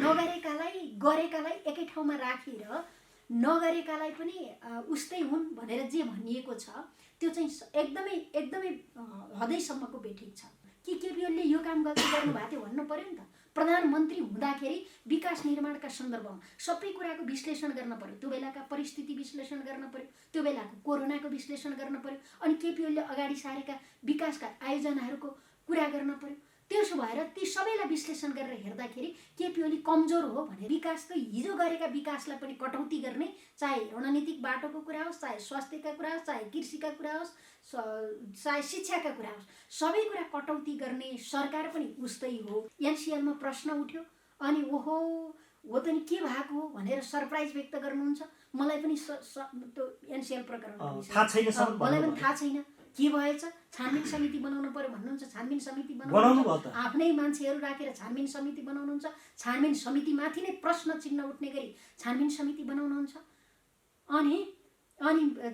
नगरेकालाई गरेकालाई एकै ठाउँमा राखेर नगरेकालाई पनि उस्तै हुन् भनेर जे भनिएको छ त्यो चाहिँ एकदमै एकदमै हदैसम्मको बेठिक छ। कि केपी ओलीले यो काम गल्ती गर्नुभएको थियो भन्नु पर्यो नि त। प्रधानमन्त्री हुँदाखेरि विकास निर्माणका सन्दर्भमा सबै कुराको विश्लेषण गर्न पर्यो, त्यो बेलाका परिस्थिति विश्लेषण गर्न पर्यो, त्यो बेलाको कोरोनाको विश्लेषण गर्न पर्यो, अनि केपी ओलीले अगाडि सारेका विकासका आयोजनाहरूको कुरा गर्न पर्यो। त्यसो भएर ती सबैलाई विश्लेषण गरेर हेर्दाखेरि केपी ओली कमजोर हो भने विकास त हिजो गरेका विकासलाई पनि कटौती गर्ने, चाहे रणनीतिक बाटोको कुरा होस्, चाहे स्वास्थ्यका कुरा होस्, चाहे कृषिका कुरा होस्, चाहे शिक्षाका कुरा होस्, सबै कुरा कटौती गर्ने सरकार पनि उस्तै हो। एनसिएलमा प्रश्न उठ्यो अनि ओहो हो त नि के भएको हो भनेर सरप्राइज व्यक्त गर्नुहुन्छ। मलाई पनि त्यो एनसिएल प्रकरण मलाई पनि थाहा छैन के भएछ। छानबिन समिति बनाउनु पर्यो भन्नुहुन्छ, छानबिन समिति बनाउनुहुन्छ, आफ्नै मान्छेहरू राखेर छानबिन समिति बनाउनुहुन्छ, छानबिन समितिमाथि नै प्रश्न चिन्ह उठ्ने गरी छानबिन समिति बनाउनुहुन्छ। अनि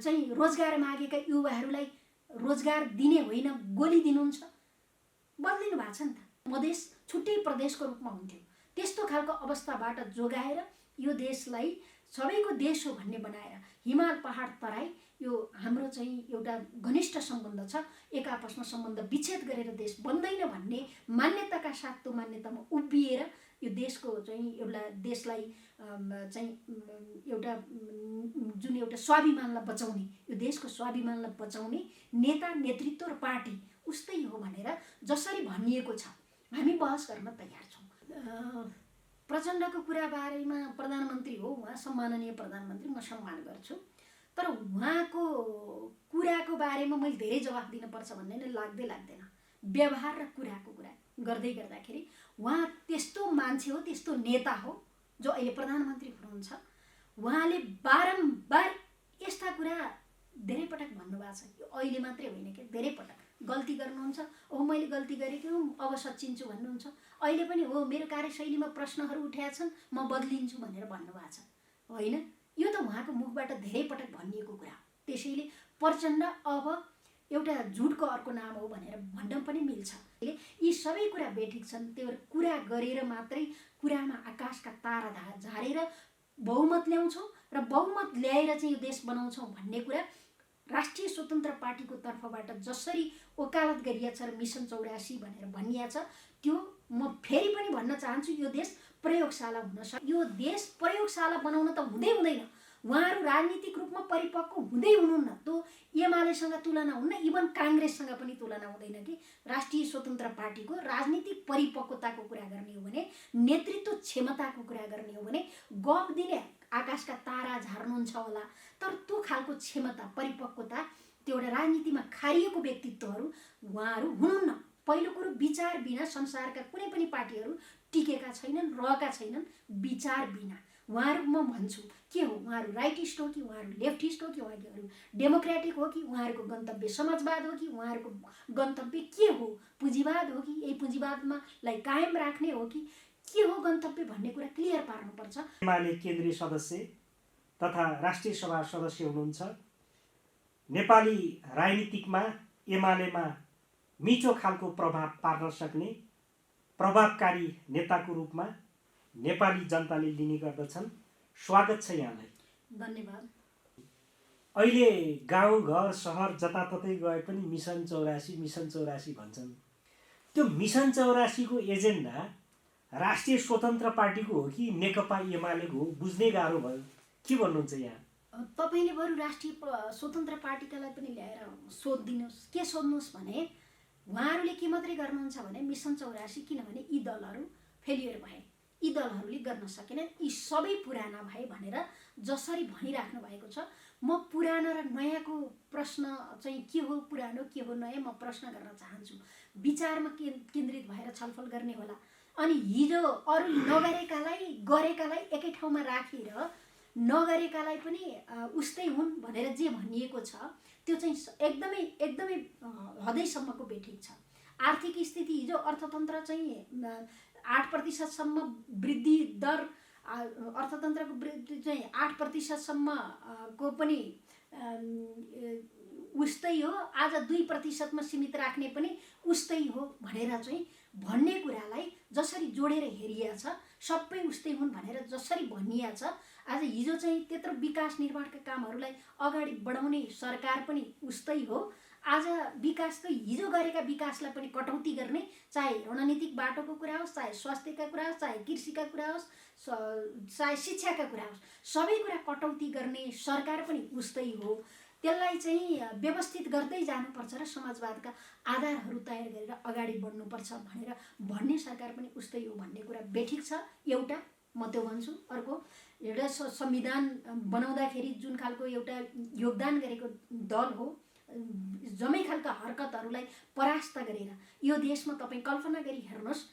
चाहिँ रोजगार मागेका युवाहरूलाई रोजगार दिने होइन गोली दिनुहुन्छ। बदलिनु भएको छ नि त। मधेस छुट्टै प्रदेशको रूपमा हुन्थ्यो। त्यस्तो खालको अवस्थाबाट जोगाएर यो देशलाई सबैको देश हो भन्ने बनाएर हिमाल पहाड तराई यो हाम्रो चाहिँ एउटा घनिष्ठ सम्बन्ध छ, एक आपसमा सम्बन्ध विच्छेद गरेर देश बन्दैन भन्ने मान्यताका साथ त्यो मान्यतामा उभिएर यो देशको चाहिँ एउटा देशलाई चाहिँ एउटा जुन एउटा स्वाभिमानलाई बचाउने, यो देशको स्वाभिमानलाई बचाउने नेता नेतृत्व र पार्टी उस्तै हो भनेर जसरी भनिएको छ हामी बहस गर्न तयार छौँ। प्रचण्डको कुरा बारेमा प्रधानमन्त्री हो, उहाँ सम्माननीय प्रधानमन्त्री, म सम्मान गर्छु, तर उहाँको कुराको बारेमा मैले धेरै जवाफ दिनुपर्छ भन्ने नै लाग्दैन। व्यवहार र कुराको कुरा गर्दै गर्दाखेरि उहाँ त्यस्तो मान्छे हो, त्यस्तो नेता हो जो अहिले प्रधानमन्त्री हुनुहुन्छ। उहाँले बारम्बार यस्ता कुरा धेरै पटक भन्नुभएको छ। यो अहिले मात्रै होइन कि धेरै पटक गल्ती गर्नुहुन्छ, ओहो मैले गल्ती गरेको अब सच्चिन्छु भन्नुहुन्छ। अहिले पनि हो मेरो कार्यशैलीमा प्रश्नहरू उठेका छन्, म बदलिन्छु भनेर भन्नुभएको छ होइन। यो त उहाँको मुखबाट धेरै पटक भनिएको कुरा हो। त्यसैले प्रचण्ड अब एउटा झुटको अर्को नाम हो भनेर भन्न पनि मिल्छ। यी सबै कुरा बेठिक छन्। त्यो कुरा गरेर मात्रै कुरामा आकाशका तारा झारेर बहुमत ल्याउँछौँ र बहुमत ल्याएर चाहिँ यो देश बनाउँछौँ भन्ने कुरा राष्ट्रिय स्वतन्त्र पार्टीको तर्फबाट जसरी वकालत गरिएको छ र मिसन 84 भनेर भनिएको छ, त्यो म फेरि पनि भन्न चाहन्छु, यो देश प्रयोगशाला हुन सक्छ। यो देश प्रयोगशाला बनाउन त हुँदैन। उहाँहरू राजनीतिक रूपमा परिपक्व हुँदै हुनुहुन्न। त्यो एमालेसँग तुलना हुन्न, इभन काङ्ग्रेससँग पनि तुलना हुँदैन कि राष्ट्रिय स्वतन्त्र पार्टीको राजनीतिक परिपक्वताको कुरा गर्ने हो भने, नेतृत्व क्षमताको कुरा गर्ने हो भने गफ दिने आकाशका तारा झार्नुहुन्छ होला, तर त्यो खालको क्षमता परिपक्वता त्यो एउटा राजनीतिमा खारिएको व्यक्तित्वहरू उहाँहरू हुनुहुन्न। पहिलो कुरो विचार बिना संसारका कुनै पनि पार्टीहरू टिकेका छैनन्, रहेका छैनन् विचार बिना। उहाँहरू म भन्छु के हो, उहाँहरू राइटिस्ट हो कि उहाँहरू लेफ्टिस्ट हो कि उहाँहरू डेमोक्रेटिक हो कि उहाँहरूको गन्तव्य समाजवाद हो कि उहाँहरूको गन्तव्य के हो, पुँजीवाद हो कि यही पुँजीवादमा लाई कायम राख्ने हो कि के हो गन्तव्य भन्ने कुरा क्लियर पार्नुपर्छ। एमाले केन्द्रीय सदस्य तथा राष्ट्रिय सभा सदस्य हुनुहुन्छ। नेपाली राजनीतिकमा एमालेमा मिठो खालको प्रभाव पार्न सक्ने प्रभावकारी नेताको रूपमा नेपाली जनताले लिने गर्दछन्। स्वागत छ यहाँलाई। धन्यवाद। अहिले गाउँ घर सहर जताततै गए पनि मिसन 84 भन्छन्। त्यो मिसन 84 को एजेन्डा राष्ट्रिय स्वतन्त्र पार्टीको हो कि नेकपा एमालेको हो, बुझ्नै गाह्रो भयो। के भन्नुहुन्छ यहाँ? तपाईँले बरु राष्ट्रिय स्वतन्त्र पार्टीकालाई पनि ल्याएर सोधिदिनुहोस्। के सोध्नुहोस् भने उहाँहरूले के मात्रै गर्नुहुन्छ भने मिसन 84, किनभने यी दलहरू फेलियर भए, यी दलहरूले गर्न सकेनन्, यी सबै पुराना भए भनेर जसरी भनिराख्नु भएको छ। म पुरानो र नयाँको प्रश्न चाहिँ के हो, पुरानो के हो नयाँ, म प्रश्न गर्न चाहन्छु। विचारमा केन्द्रित भएर छलफल गर्ने होला। अनि हिजो अरू नगरेकालाई गरेकालाई एकै ठाउँमा राखेर नगरेकालाई पनि उस्तै हुन् भनेर जे भनिएको छ त्यो चाहिँ एकदमै एकदमै हदैसम्मको बेठिक छ। आर्थिक स्थिति हिजो अर्थतन्त्र चाहिँ 8% वृद्धि दर, अर्थतन्त्रको वृद्धि चाहिँ 8% को पनि उस्तै हो, आज 2% सीमित राख्ने पनि उस्तै हो भनेर चाहिँ भन्ने कुरालाई जसरी जोडेर हेरिएको छ सबै उस्तै हुन् भनेर जसरी भनिया छ, आज हिजो चाहिँ त्यत्रो विकास निर्माणका कामहरूलाई अगाडि बढाउने सरकार पनि उस्तै हो। आज विकास त हिजो गरेका विकासलाई पनि कटौती गर्ने, चाहे रणनीतिक बाटोको कुरा होस्, चाहे स्वास्थ्यका कुरा होस्, चाहे कृषिका कुरा होस्, चाहे शिक्षाका कुरा होस्, सबै कुरा कटौती गर्ने सरकार पनि उस्तै हो। त्यसलाई चाहिँ व्यवस्थित गर्दै जानुपर्छ र समाजवादका आधारहरू तयार गरेर अगाडि बढ्नुपर्छ भनेर भन्ने सरकार पनि उस्तै हो भन्ने कुरा बेठिक छ। एउटा म त्यो भन्छु। अर्को, एउटा संविधान बनाउँदाखेरि जुन खालको एउटा योगदान गरेको दल हो, जमै खालका हरकतहरूलाई परास्त गरेर यो देशमा तपाईँ कल्पना गरी हेर्नुहोस्,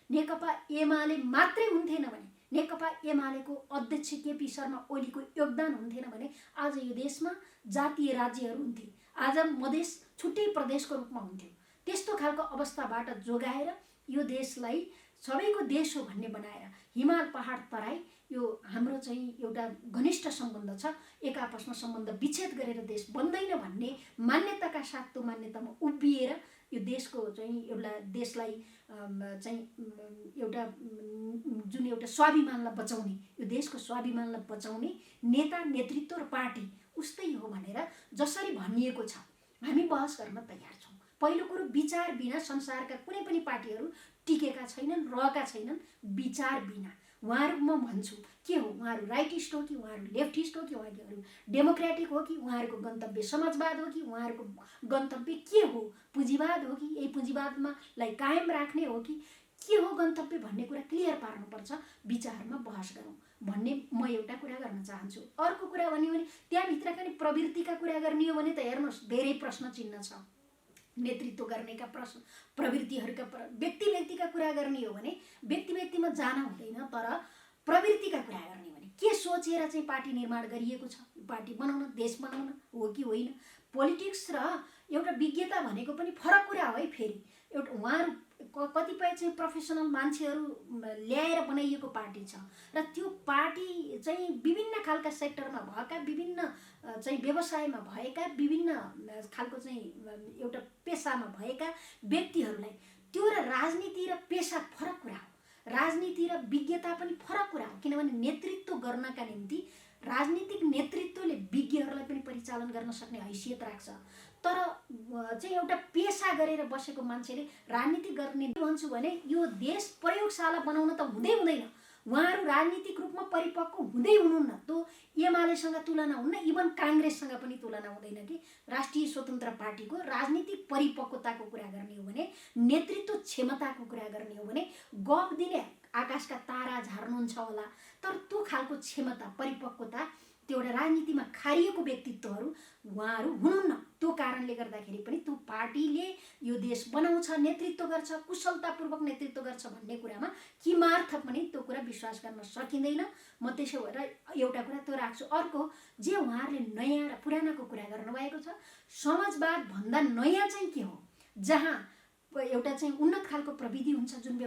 नेकपा एमाले मात्रै हुन्थेन भने, नेकपा एमालेको अध्यक्ष केपी शर्मा ओलीको योगदान हुन्थेन भने आज यो देशमा जातीय राज्यहरू हुन्थे, आज मधेस छुट्टै प्रदेशको रूपमा हुन्थ्यो। त्यस्तो खालको अवस्थाबाट जोगाएर यो देशलाई सबैको देश हो भन्ने बनाएर हिमाल पहाड तराई यो हाम्रो चाहिँ एउटा घनिष्ठ सम्बन्ध छ, एक आपसमा सम्बन्ध विच्छेद गरेर देश बन्दैन भन्ने मान्यताका साथ त्यो मान्यतामा उभिएर यो देशको चाहिँ एउटा देशलाई चाहिँ एउटा जुन एउटा स्वाभिमानलाई बचाउने, यो देशको स्वाभिमानलाई बचाउने नेता, नेतृत्व र पार्टी उस्तै हो भनेर जसरी भनिएको छ हामी बहस गर्न तयार छौँ। पहिलो कुरो, विचार बिना संसारका कुनै पनि पार्टीहरू टिकेका छैनन्, रहेका छैनन्। विचार बिना उहाँहरू, म भन्छु के हो, उहाँहरू राइटिस्ट हो कि उहाँहरू लेफ्टिस्ट हो कि उहाँहरू डेमोक्रेटिक हो कि उहाँहरूको गन्तव्य समाजवाद हो कि उहाँहरूको गन्तव्य के हो, पुँजीवाद हो कि यही पुँजीवादमा लाई कायम राख्ने हो कि के हो गन्तव्य भन्ने कुरा क्लियर पार्नुपर्छ। विचारमा बहस गरौँ भन्ने म एउटा कुरा गर्न चाहन्छु। अर्को कुरा भन्यो भने त्यहाँभित्रका नि प्रवृत्तिका कुरा गर्ने हो भने त हेर्नुहोस् धेरै प्रश्न चिन्ह छ। नेतृत्व गर्नेका प्रश्न प्रवृत्तिहरूका व्यक्तिका कुरा गर्ने हो भने व्यक्तिमा जान हुँदैन, तर प्रवृत्तिका कुरा गर्ने हो भने के सोचेर चाहिँ पार्टी निर्माण गरिएको छ, पार्टी बनाउन, देश बनाउन हो कि होइन। पोलिटिक्स र एउटा विज्ञता भनेको पनि फरक कुरा हो है। फेरि एउटा उहाँहरू कतिपय चाहिँ प्रोफेसनल मान्छेहरू ल्याएर बनाइएको पार्टी छ र त्यो पार्टी चाहिँ विभिन्न खालका सेक्टरमा भएका, विभिन्न चाहिँ व्यवसायमा भएका, विभिन्न खालको चाहिँ एउटा पेसामा भएका व्यक्तिहरूलाई, त्यो र राजनीति र पेसा फरक कुरा हो। राजनीति र विज्ञता पनि फरक कुरा हो, किनभने नेतृत्व गर्नका निम्ति राजनीतिक नेतृत्वले विज्ञहरूलाई पनि परिचालन गर्न सक्ने हैसियत राख्छ। तर चाहिँ एउटा पेसा गरेर बसेको मान्छेले राजनीति गर्ने भन्छु भने यो देश प्रयोगशाला बनाउन त हुँदैन। उहाँहरू राजनीतिक रूपमा परिपक्व हुँदै हुनुहुन्न। त्यो एमालेसँग तुलना हुन्न, इभन काङ्ग्रेससँग पनि तुलना हुँदैन कि राष्ट्रिय स्वतन्त्र पार्टीको राजनीतिक परिपक्वताको कुरा गर्ने हो भने, नेतृत्व क्षमताको कुरा गर्ने हो भने गफ दिने आकाशका तारा झार्नुहुन्छ होला, तर त्यो खालको क्षमता, परिपक्वता त्यो एउटा राजनीतिमा खारिएको व्यक्तित्वहरू उहाँहरू हुनुहुन्न। त्यो कारणले गर्दाखेरि पनि त्यो पार्टीले यो देश बनाउँछ, नेतृत्व गर्छ, कुशलतापूर्वक नेतृत्व गर्छ भन्ने कुरामा किमार्थ पनि त्यो कुरा विश्वास गर्न सकिँदैन। म त्यसो भएर एउटा कुरा त्यो राख्छु। अर्को, जे उहाँहरूले नयाँ र पुरानाको कुरा गर्नुभएको छ, समाजवाद भन्दा नयाँ चाहिँ के हो, जहाँ एउटा चाहिँ उन्नत खालको प्रविधि हुन्छ, जुन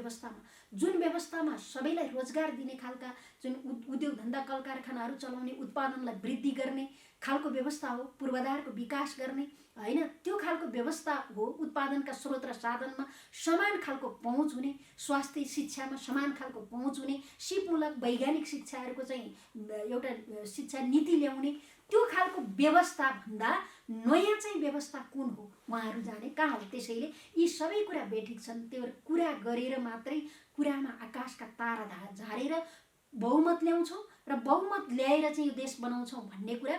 व्यवस्थामा सबैलाई रोजगार दिने खालका जुन उद्योग धन्दा कल कारखानाहरू चलाउने, उत्पादनलाई वृद्धि गर्ने खालको व्यवस्था हो, पूर्वाधारको विकास गर्ने होइन, त्यो खालको व्यवस्था हो। उत्पादनका स्रोत र साधनमा समान खालको पहुँच हुने, स्वास्थ्य शिक्षामा समान खालको पहुँच हुने, सिपमूलक वैज्ञानिक शिक्षाहरूको चाहिँ एउटा शिक्षा नीति ल्याउने, त्यो खालको व्यवस्था भन्दा नयाँ चाहिँ व्यवस्था कुन हो उहाँहरू जाने कहाँ हो। त्यसैले यी सबै कुरा बेठिक छन्। त्यो कुरा गरेर मात्रै कुरामा आकाशका तारा झारेर बहुमत ल्याउँछौँ र बहुमत ल्याएर चाहिँ यो देश बनाउँछौँ भन्ने कुरा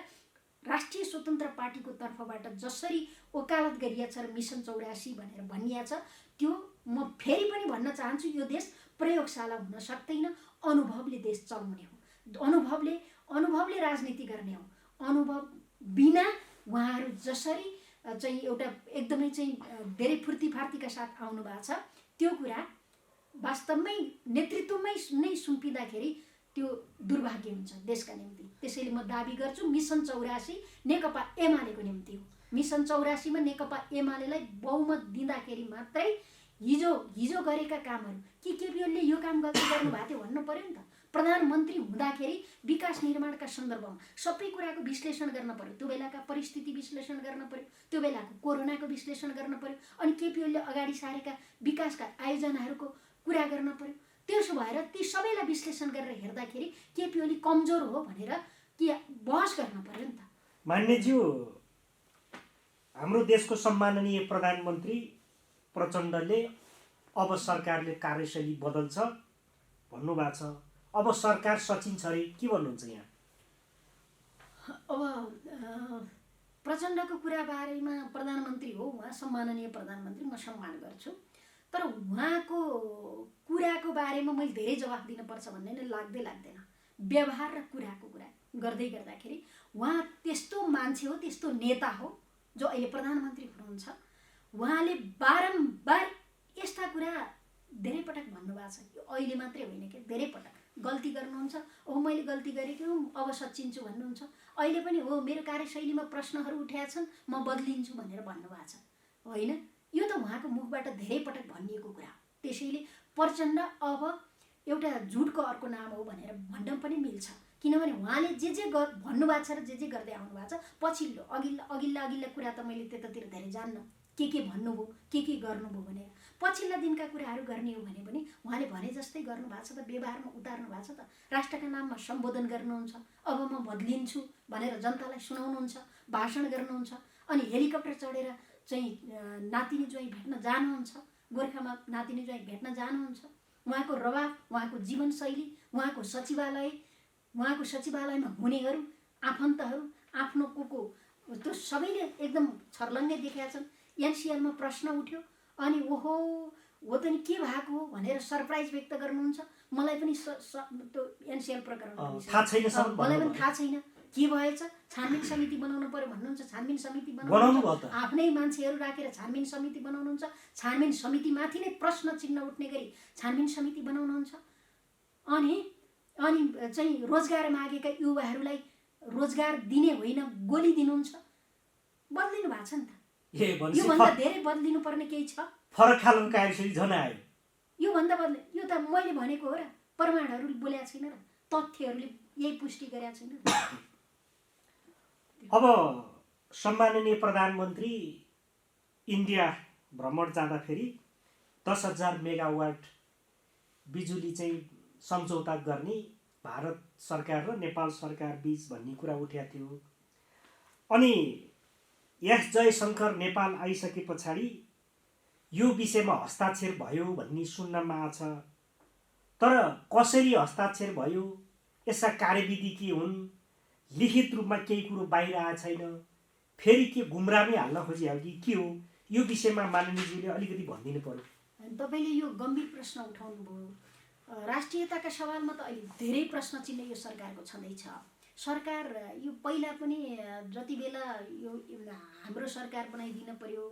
राष्ट्रिय स्वतन्त्र पार्टीको तर्फबाट जसरी वकालत गरिएको छ र मिसन 84 भनेर भनिएको छ, त्यो म फेरि पनि भन्न चाहन्छु, यो देश प्रयोगशाला हुन सक्दैन। अनुभवले देश चलाउने हो, अनुभवले राजनीति गर्ने हो। अनुभव बिना उहाँहरू जसरी चाहिँ एउटा एकदमै चाहिँ धेरै फुर्तीफार्तीका साथ आउनु भएको छ, त्यो कुरा वास्तवमै नेतृत्वमै नै सुम्पिँदाखेरि त्यो दुर्भाग्य हुन्छ देशका निम्ति। त्यसैले म दाबी गर्छु मिसन 84 नेकपा एमालेको निम्ति हो। मिसन 84 मा नेकपा एमालेलाई बहुमत दिँदाखेरि मात्रै हिजो गरेका कामहरू केपी ओलीले यो काम गल्ती गर्नुभएको थियो भन्नु पर्यो नि त। प्रधानमन्त्री हुँदाखेरि विकास निर्माणका सन्दर्भमा सबै कुराको विश्लेषण गर्न पर्यो, त्यो बेलाका परिस्थिति विश्लेषण गर्न पर्यो, त्यो बेलाको कोरोनाको विश्लेषण गर्न पर्यो, अनि केपी ओलीले अगाडि सारेका विकासका आयोजनाहरूको कुरा गर्न पर्यो। त्यसो भएर ती सबैलाई विश्लेषण गरेर हेर्दाखेरि केपी ओली कमजोर हो भनेर के बहस गर्न पर्यो नि त। मान्यज्यू, हाम्रो देशको सम्माननीय प्रधानमन्त्री प्रचण्डले अब सरकारले कार्यशैली बदल्छ भन्नुभएको छ। अब सरकार सचिन्छ अरे, के भन्नुहुन्छ यहाँ? अब प्रचण्डको कुरा बारेमा प्रधानमन्त्री हो, उहाँ सम्माननीय प्रधानमन्त्री, म सम्मान गर्छु। तर उहाँको कुराको बारेमा मैले धेरै जवाफ दिनुपर्छ भन्ने नै लाग्दैन। व्यवहार र कुराको कुरा गर्दै गर्दाखेरि उहाँ त्यस्तो मान्छे हो, त्यस्तो नेता हो जो अहिले प्रधानमन्त्री हुनुहुन्छ। उहाँले बारम्बार यस्ता कुरा धेरै पटक भन्नुभएको छ। यो अहिले मात्रै होइन कि धेरै पटक गल्ती गर्नुहुन्छ, ओहो मैले गल्ती गरेको अब सचिन्छु भन्नुहुन्छ। अहिले पनि हो मेरो कार्यशैलीमा प्रश्नहरू उठाएका छन्, म बदलिन्छु भनेर भन्नुभएको छ होइन। यो त उहाँको मुखबाट धेरै पटक भनिएको कुरा हो। त्यसैले प्रचण्ड अब एउटा झुटको अर्को नाम हो भनेर भन्न पनि मिल्छ। किनभने उहाँले जे भन्नुभएको छ र जे गर्दै आउनु भएको छ, पछिल्लो अघिल्ला कुरा त मैले त्यतातिर धेरै जान्न के भन्नुभयो, के गर्नुभयो भनेर। पछिल्ला दिनका कुराहरू गर्ने हो भने पनि उहाँले भने जस्तै गर्नुभएको छ त, व्यवहारमा उतार्नु भएको छ त। राष्ट्रका नाममा सम्बोधन गर्नुहुन्छ, अब म बदलिन्छु भनेर जनतालाई सुनाउनुहुन्छ, भाषण गर्नुहुन्छ, अनि हेलिकप्टर चढेर चाहिँ नातिनी ज्वाइँ भेट्न जानुहुन्छ, गोर्खामा नातिनी ज्वाइँ भेट्न जानुहुन्छ। उहाँको रवाब, उहाँको जीवनशैली, उहाँको सचिवालयमा हुनेहरू, आफन्तहरू, आफ्नो को त्यो सबैले एकदम छर्लङ्गै देखाएका छन्। एनसिएलमा प्रश्न उठ्यो अनि ओहो हो त नि के भएको हो भनेर सरप्राइज व्यक्त गर्नुहुन्छ। मलाई पनि त्यो एनसिएल प्रकरण मलाई पनि थाहा छैन के भएछ। छानबिन समिति बनाउनु पर्यो भन्नुहुन्छ, छानबिन समिति बनाउनुहुन्छ, आफ्नै मान्छेहरू राखेर छानबिन समिति बनाउनुहुन्छ, छानबिन समितिमाथि नै प्रश्न चिन्ह उठ्ने गरी छानबिन समिति बनाउनुहुन्छ। अनि चाहिँ रोजगार मागेका युवाहरूलाई रोजगार दिने होइन गोली दिनुहुन्छ। बदलिनु भएको छ नि त। योभन्दा धेरै बदलिनु पर्ने केही छ? फरक खालको कार्यशैली झन् आयो। योभन्दा यो त मैले भनेको हो र, प्रमाणहरूले बोलेको छैन र, तथ्यहरूले यही पुष्टि गरेका छैन। अब सम्माननीय प्रधानमन्त्री इन्डिया भ्रमण जाँदाखेरि 10,000 मेगावाट बिजुली चाहिँ सम्झौता गर्ने भारत सरकार र नेपाल सरकार बीच भन्ने कुरा उठेको थियो। अनि एस जयशङ्कर नेपाल आइसके पछाडि यो विषयमा हस्ताक्षर भयो भन्ने सुन्नमा आछ। तर कसरी हस्ताक्षर भयो, यसका कार्यविधि के हुन्, लिखित रूपमा केही कुरो बाहिर आएको छैन, फेरि के गुमरामी हाल्न खोजिहाल्यो कि के हो, यो विषयमा माननीयज्यूले अलिकति भनिदिनु पर्यो। तपाईँले यो गम्भीर प्रश्न उठाउनु भयो। राष्ट्रियताका सवालमा त अहिले धेरै प्रश्न चिन्ह यो सरकारको छँदैछ। सरकार यो पहिला पनि जति बेला यो हाम्रो सरकार बनाइदिन पर्यो,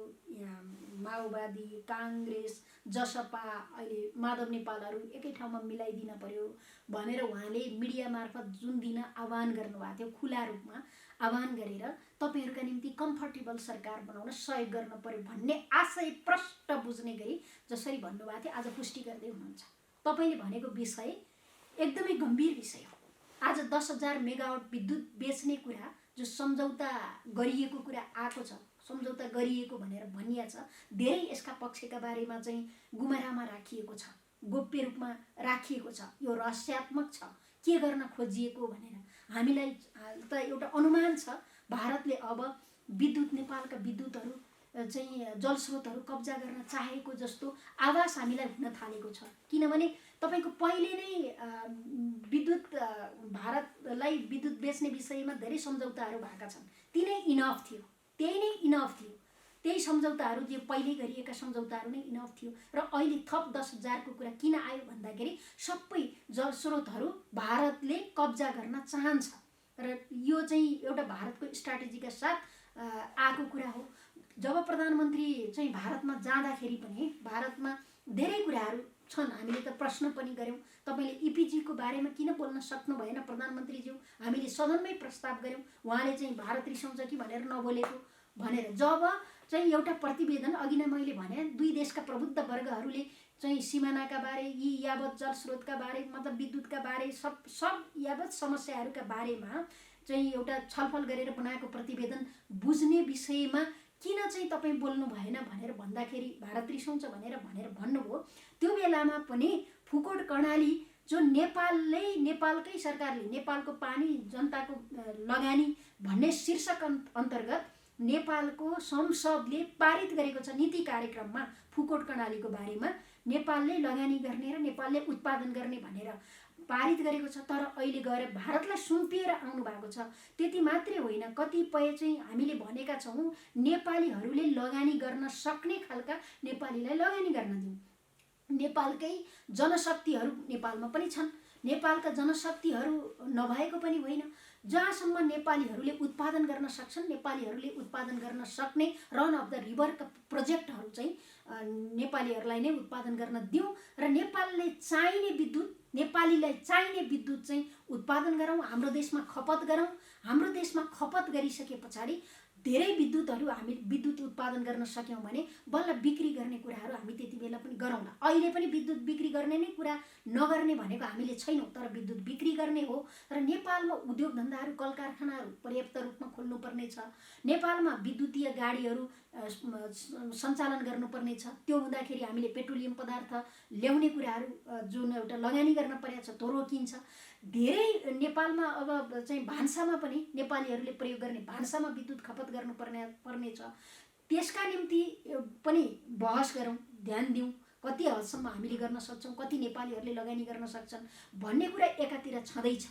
माओवादी, काङ्ग्रेस, जसपा, अहिले माधव नेपालहरू एकै ठाउँमा मिलाइदिन पर्यो भनेर उहाँले मिडिया मार्फत जुन दिन आह्वान गर्नुभएको थियो, खुला रूपमा आह्वान गरेर तपाईँहरूका निम्ति कम्फर्टेबल सरकार बनाउन सहयोग गर्न पर्यो भन्ने आशय प्रष्ट बुझ्ने गरी जसरी भन्नुभएको थियो, आज पुष्टि गर्दै हुनुहुन्छ। तपाईँले भनेको विषय एकदमै गम्भीर विषय हो। आज 10,000 मेगावाट विद्युत बेच्ने कुरा जो सम्झौता गरिएको कुरा आएको छ, सम्झौता गरिएको भनेर भनिएको छ, धेरै यसका पक्षका बारेमा चाहिँ गुमराहमा राखिएको छ, गोप्य रूपमा राखिएको छ, यो रहस्यात्मक छ के गर्न खोजिएको भनेर। हामीलाई त एउटा अनुमान छ भारतले अब विद्युत, नेपालका विद्युतहरू चाहिँ जलस्रोतहरू कब्जा गर्न चाहेको जस्तो आभास हामीलाई हुन थालेको छ। किनभने तपाईँको पहिले नै विद्युत भारतलाई विद्युत बेच्ने विषयमा धेरै सम्झौताहरू भएका छन्, ती नै इनफ थियो, त्यही नै इनफ थियो। त्यही सम्झौताहरू जे पहिले गरिएका सम्झौताहरू नै इनफ थियो। र अहिले थप 10,000 को कुरा किन आयो भन्दाखेरि सबै जलस्रोतहरू भारतले कब्जा गर्न चाहन्छ र यो चाहिँ एउटा भारतको स्ट्राटेजीका साथ आएको कुरा हो। जब प्रधानमन्त्री चाहिँ भारतमा जाँदाखेरि पनि भारतमा धेरै कुराहरू छन्, हामीले त प्रश्न पनि गऱ्यौँ। तपाईँले इपिजीको बारेमा किन बोल्न सक्नु भएन प्रधानमन्त्रीज्यू, हामीले सदनमै प्रस्ताव गऱ्यौँ, उहाँले चाहिँ भारत रिसाउँछ कि भनेर नबोलेको भनेर। जब चाहिँ एउटा प्रतिवेदन अघि नै मैले भने, दुई देशका प्रबुद्ध वर्गहरूले चाहिँ सिमानाका बारे, यी यावत जलस्रोतका बारे, मतलब विद्युतका बारे, सब यावत समस्याहरूका बारेमा चाहिँ एउटा छलफल गरेर बनाएको प्रतिवेदन बुझ्ने विषयमा किन चाहिँ तपाईँ बोल्नु भएन भनेर भन्दाखेरि भारत रिसाउँछ भनेर भन्नुभयो। त्यो बेलामा पनि फुकोट कर्णाली जो नेपालकै सरकारले नेपालको पानी जनताको लगानी भन्ने शीर्षक अन्तर्गत नेपालको संसदले पारित गरेको छ नीति कार्यक्रममा फुकोट कर्णालीको बारेमा नेपालले लगानी गर्ने र नेपालले उत्पादन गर्ने भनेर पारित गरेको छ। तर अहिले गएर भारतलाई सुम्पिएर आउनु भएको छ। त्यति मात्रै होइन, कतिपय चाहिँ हामीले भनेका छौँ नेपालीहरूले लगानी गर्न सक्ने खालका नेपालीलाई लगानी गर्न दिउँ। नेपालकै जनशक्तिहरू नेपालमा पनि छन्, नेपालका जनशक्तिहरू नभएको पनि होइन। जहाँसम्म नेपालीहरूले उत्पादन गर्न सक्छन्, नेपालीहरूले उत्पादन गर्न सक्ने रन अफ द रिभरका प्रोजेक्टहरू चाहिँ नेपालीहरूलाई नै उत्पादन गर्न दिउँ र नेपालीलाई चाहिने विद्युत चाहिँ उत्पादन गरौँ, हाम्रो देशमा खपत गरौँ। हाम्रो देशमा खपत गरिसके पछाडि धेरै विद्युतहरू हामी विद्युत उत्पादन गर्न सक्यौँ भने बल्ल बिक्री गर्ने कुराहरू हामी त्यति बेला पनि गरौँला। अहिले पनि विद्युत बिक्री गर्ने नै कुरा नगर्ने भनेको हामीले छैनौँ, तर विद्युत बिक्री गर्ने हो। र नेपालमा उद्योग धन्दाहरू कल कारखानाहरू पर्याप्त रूपमा खोल्नुपर्ने छ। नेपालमा विद्युतीय गाडीहरू सञ्चालन गर्नुपर्ने छ। त्यो हुँदाखेरि हामीले पेट्रोलियम पदार्थ ल्याउने कुराहरू जुन एउटा लगानी गर्न परेको छ त्यो रोकिन्छ। धेरै नेपालमा अब चाहिँ भान्सामा पनि नेपालीहरूले प्रयोग गर्ने भान्सामा विद्युत खपत गर्नुपर्ने छ। त्यसका निम्ति पनि बहस गरौँ, ध्यान दिउँ, कति हदसम्म हामीले गर्न सक्छौँ, कति नेपालीहरूले लगानी गर्न सक्छन् भन्ने कुरा एकातिर छँदैछ।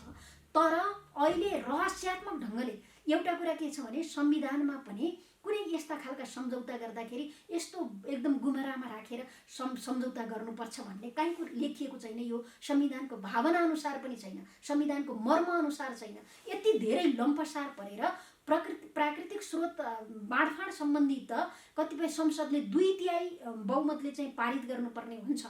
तर अहिले रहस्यात्मक ढङ्गले एउटा कुरा के छ भने संविधानमा पनि कुनै यस्ता खालका सम्झौता गर्दाखेरि यस्तो एकदम गुमरामा राखेर सम्झौता गर्नुपर्छ भन्ने कहीँ लेखिएको छैन। यो संविधानको भावना अनुसार पनि छैन, संविधानको मर्म अनुसार छैन। यति धेरै लम्पसार परेर प्राकृतिक स्रोत बाँडफाँड सम्बन्धी त कतिपय संसदले 2/3 बहुमतले चाहिँ पारित गर्नुपर्ने हुन्छ।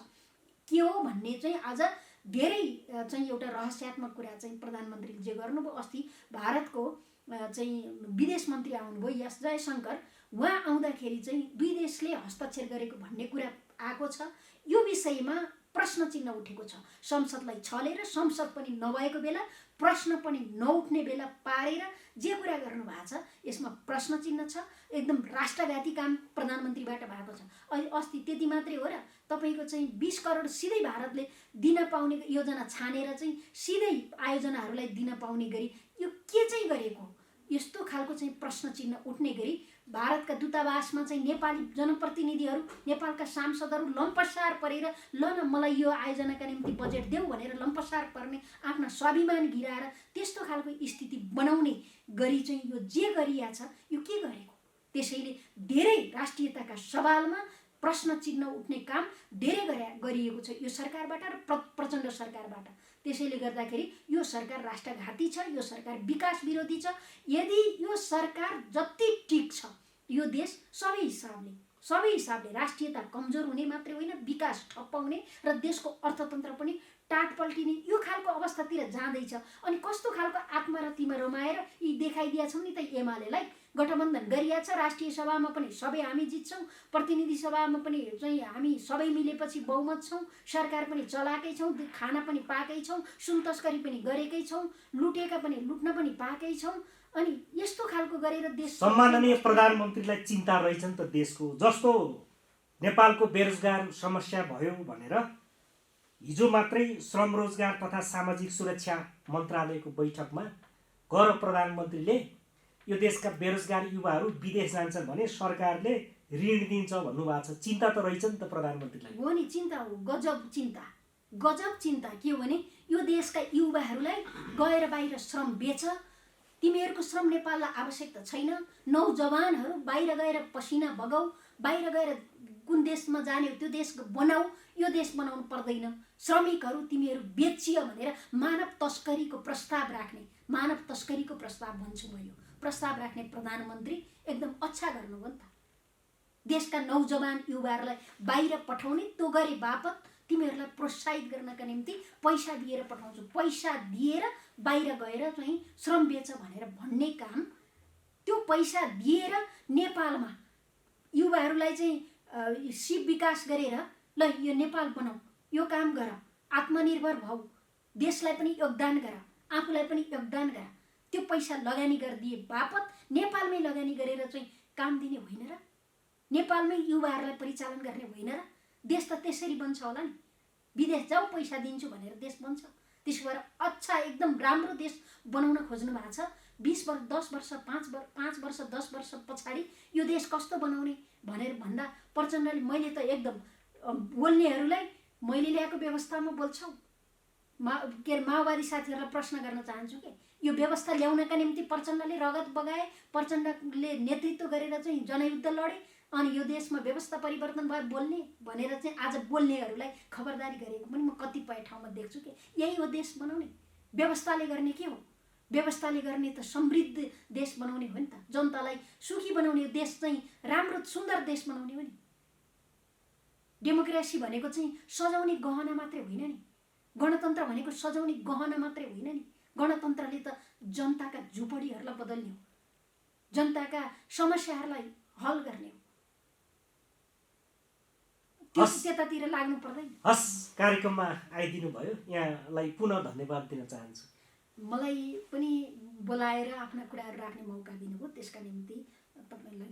के हो भन्ने चाहिँ आज धेरै चाहिँ एउटा रहस्यात्मक कुरा चाहिँ प्रधानमन्त्रीले जे गर्नुभयो। अस्ति भारतको चाहिँ विदेश मन्त्री आउनुभयो एस जयशङ्कर, उहाँ आउँदाखेरि चाहिँ दुई देशले हस्ताक्षर गरेको भन्ने कुरा आएको छ। यो विषयमा प्रश्न चिन्ह उठेको छ। संसदलाई छलेर संसद पनि नभएको बेला, प्रश्न पनि नउठ्ने बेला पारेर जे कुरा गर्नुभएको छ यसमा प्रश्न चिन्ह छ। एकदम राष्ट्रघाती काम प्रधानमन्त्रीबाट भएको छ। अहिले अस्ति त्यति मात्रै हो र, तपाईँको चाहिँ 20 करोड सिधै भारतले दिन पाउने योजना छानेर चाहिँ सिधै आयोजनाहरूलाई दिन पाउने गरी यो के चाहिँ गरेको? यस्तो खालको चाहिँ प्रश्न चिन्ह उठ्ने गरी भारतका दूतावासमा चाहिँ नेपाली जनप्रतिनिधिहरू, नेपालका सांसदहरू लम्पसार परेर ल न मलाई यो आयोजनाका निम्ति बजेट देऊ भनेर लम्पसार पर्ने, आफ्ना स्वाभिमान गिराएर त्यस्तो खालको स्थिति बनाउने गरी चाहिँ यो जे गरिया छ यो के गरेको? त्यसैले धेरै राष्ट्रियताका सवालमा प्रश्न चिन्ह उठ्ने काम धेरै गरिएको छ यो सरकारबाट र प्रचण्ड सरकारबाट। त्यसैले गर्दाखेरि यो सरकार राष्ट्रघाती छ, यो सरकार विकास विरोधी छ। यदि यो सरकार जति ठिक छ यो देश सबै हिसाबले राष्ट्रियता कमजोर हुने मात्रै होइन, विकास ठप्प हुने र देशको अर्थतन्त्र पनि टाट पल्टिने यो खालको अवस्थातिर जाँदैछ। अनि कस्तो खालको आत्मा र तिमा रमाएर यी देखाइदिया छौँ नि त एमालेलाई। गठबन्धन गरिया छ, राष्ट्रिय सभामा पनि सबै हामी जित्छौँ, प्रतिनिधि सभामा पनि चाहिँ हामी सबै मिलेपछि बहुमत छौँ, सरकार पनि चलाएकै छौँ, खाना पनि पाएकै छौँ, सुन तस्करी पनि गरेकै छौँ, लुटेका पनि लुट्न पनि पाएकै छौँ। अनि यस्तो खालको गरेर देश सम्माननीय प्रधानमन्त्रीलाई चिन्ता रहेछ नि त देशको। जस्तो नेपालको बेरोजगार समस्या भयो भनेर हिजो मात्रै श्रम रोजगार तथा सामाजिक सुरक्षा मन्त्रालयको बैठकमा गौरव प्रधानमन्त्रीले यो देशका बेरोजगार युवाहरू विदेश जान्छन् भने सरकारले ऋण दिन्छ भन्नुभएको छ। चिन्ता त रहेछ नि त प्रधानमन्त्रीलाई। हो नि, चिन्ता हो, गजब चिन्ता। के हो भने यो देशका युवाहरूलाई गएर बाहिर श्रम बेच, तिमीहरूको श्रम नेपाललाई आवश्यकता छैन। नौजवानहरू बाहिर गएर पसिना बगाऊ, बाहिर गएर कुन देशमा जाने हो त्यो देश बनाऊ, यो देश बनाउनु पर्दैन। श्रमिकहरू तिमीहरू बेचियो भनेर मानव तस्करीको प्रस्ताव भन्छु म। यो प्रस्ताव राख्ने प्रधानमन्त्री एकदम अच्छा गर्नुभयो नि त। देशका नौजवान युवाहरूलाई बाहिर पठाउने, त्यो गरे बापत तिमीहरूलाई प्रोत्साहित गर्नका निम्ति पैसा दिएर पठाउँछु, पैसा दिएर बाहिर गएर चाहिँ श्रम बेच भनेर भन्ने काम, त्यो पैसा दिएर नेपालमा युवाहरूलाई चाहिँ सिप विकास गरेर ल यो नेपाल बनाऊ, यो काम गर, आत्मनिर्भर भऊ, देशलाई पनि योगदान गर, आफूलाई पनि योगदान गर, त्यो पैसा लगानी गरिदिए बापत नेपालमै लगानी गरेर चाहिँ काम दिने होइन र? नेपालमै युवाहरूलाई परिचालन गर्ने होइन र? देश त त्यसरी बन्छ होला नि। विदेश जाऊ पैसा दिन्छु भनेर देश बन्छ। त्यसो भएर अच्छा एकदम राम्रो देश बनाउन खोज्नु भएको छ। 20 वर्ष 10 वर्ष 5 वर्ष 10 वर्ष पछाडि यो देश कस्तो बनाउने भनेर भन्दा प्रचण्डले मैले त एकदम बोल्नेहरूलाई मैले ल्याएको व्यवस्थामा बोल्छौ। माओवादी साथीहरूलाई प्रश्न गर्न चाहन्छु कि यो व्यवस्था ल्याउनका निम्ति प्रचण्डले रगत बगाए, प्रचण्डले नेतृत्व गरेर चाहिँ जनयुद्ध लडे, अनि यो देशमा व्यवस्था परिवर्तन भएर बोल्ने भनेर चाहिँ आज बोल्नेहरूलाई खबरदारी गरेको पनि म कतिपय ठाउँमा देख्छु कि यही हो देश बनाउने। व्यवस्थाले गर्ने के हो? व्यवस्थाले गर्ने त समृद्ध देश बनाउने हो नि त, जनतालाई सुखी बनाउने देश चाहिँ राम्रो सुन्दर देश बनाउने हो नि। डेमोक्रेसी भनेको चाहिँ सजाउने गहना मात्रै होइन नि, गणतन्त्र भनेको सजाउने गहना मात्रै होइन नि। गणतन्त्रले त जनताका झुपडीहरूलाई बदल्ने हो, जनताका समस्याहरूलाई हल गर्ने हो, त्यतातिर लाग्नु पर्दैन। हस्, कार्यक्रममा आइदिनु भयो, यहाँलाई पुनः धन्यवाद दिन चाहन्छु। मलाई पनि बोलाएर आफ्ना कुराहरू राख्ने मौका दिनुभयो, त्यसका निम्ति तपाईँलाई